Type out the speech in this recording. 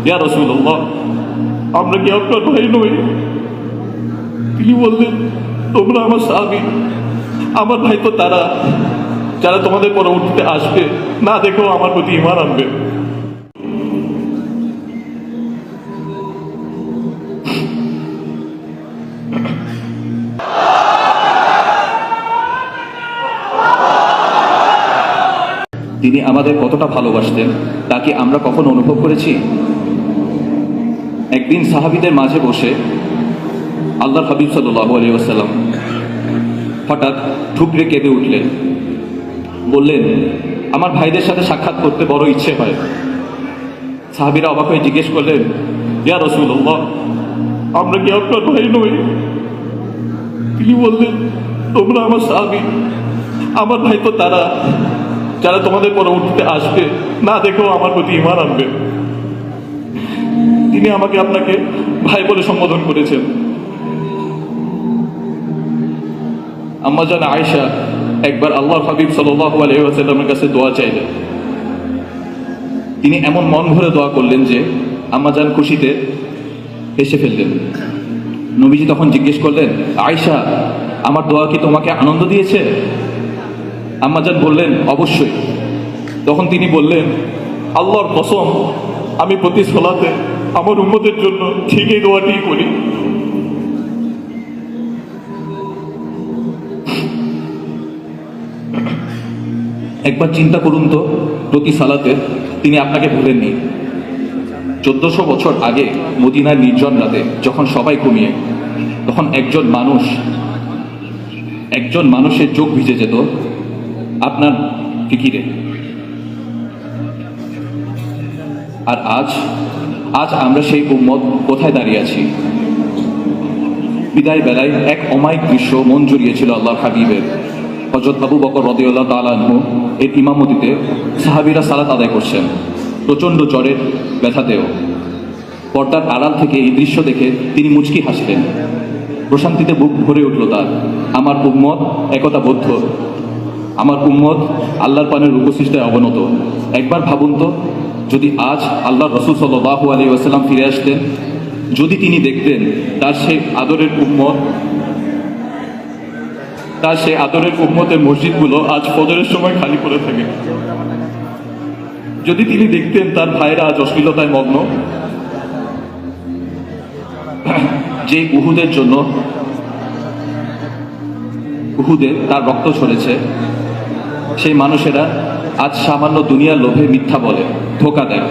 ইয়া রাসূলুল্লাহ, আমরা কি আপনার ভাই নই? তিনি বললেন, তোমরা আমার সাহাবী, আমার ভাই তো তারা যারা তোমাদের পরবর্তীতে আসবে, না দেখেও আমার প্রতি ঈমান আনবে। তিনি আমাদের কতটা ভালোবাসতেন তা কি আমরা কখনো অনুভব করেছি? একদিন সাহাবীদের মাঝে বসে আল্লাহর হাবিব সাল্লাল্লাহু আলাইহি ওয়াসাল্লাম হঠাৎ ঠুকরে কেঁদে উঠলেন। বললেন, আমার ভাইদের সাথে সাক্ষাৎ করতে বড় ইচ্ছে হয়। সাহাবীরা অবাক হয়ে জিজ্ঞেস করলেন, ইয়া রাসূলুল্লাহ, আমরা কি আপনার ভাই নই? তিনি বললেন, তোমরা আমার সাহাবী, আমার ভাই তো তারা যারা তোমাদের পরবর্তীতে আসবে, না দেখেও আমার প্রতি ঈমান আনবে। তিনি আমাকে আপনাকে ভাই বলে সম্বোধন করেছেন। আম্মা জান আয়েশা একবার আল্লাহর হাবিব সাল্লাল্লাহু আলাইহি ওয়াসাল্লামের কাছে দোয়া চাইলেন। তিনি এমন মন ভরে দোয়া করলেন যে আম্মা জান খুশিতে হেসে ফেললেন। নবীজি তখন জিজ্ঞেস করলেন, আয়েশা, আমার দোয়া কি তোমাকে আনন্দ দিয়েছে? আম্মা জান বললেন, অবশ্যই। তখন তিনি বললেন, আল্লাহর কসম, আমি প্রতি সালাতে আমার উম্মতের জন্য ঠিক এই দোয়াটি করি। একবার চিন্তা করুন তো, প্রতি সালাতে তিনি আপনাকে ভুলেননি। 1400 বছর আগে মদিনার নির্জন রাতে যখন সবাই ঘুমিয়ে, তখন একজন মানুষের চোখ ভিজে যেত আপনার ফিকিরে। আর আজ আমরা সেই উম্মত কোথায় দাঁড়িয়ে আছি? বিদায় বেলায় এক অমায়িক দৃশ্য মন জড়িয়েছিল আল্লাহর হাবিবের। হযরত আবু বকর রাদিয়াল্লাহু তাআলা আনহু এর ইমামতিতে সাহাবীরা সালাত আদায় করছেন, প্রচণ্ড জ্বরের ব্যথাতেও। পর্দার আড়াল থেকে এই দৃশ্য দেখে তিনি মুচকি হাসলেন। প্রশান্তিতে বুক ভরে উঠল তার। আমার উম্মত একতা বদ্ধ, আমার উম্মত আল্লাহর পানের রূপসৃষ্টায় অবনত। একবার ভাবুন তো, যদি আজ আল্লাহর রাসূল সাল্লাল্লাহু আলাইহি ওয়াসাল্লাম ফিরে আসতেন, যদি তিনি দেখতেন তার সেই আদরের উম্মতের মসজিদগুলো আজ ফজরের সময় খালি পড়ে থাকে, যদি তিনি দেখতেন তার ভাইরা আজ অশ্লীলতায় মগ্ন, যে উহুদে তার রক্ত ঝরেছে, সেই মানুষেরা আজ সামান্য দুনিয়ার লোভে মিথ্যা বলে, ধোঁকা দেয়।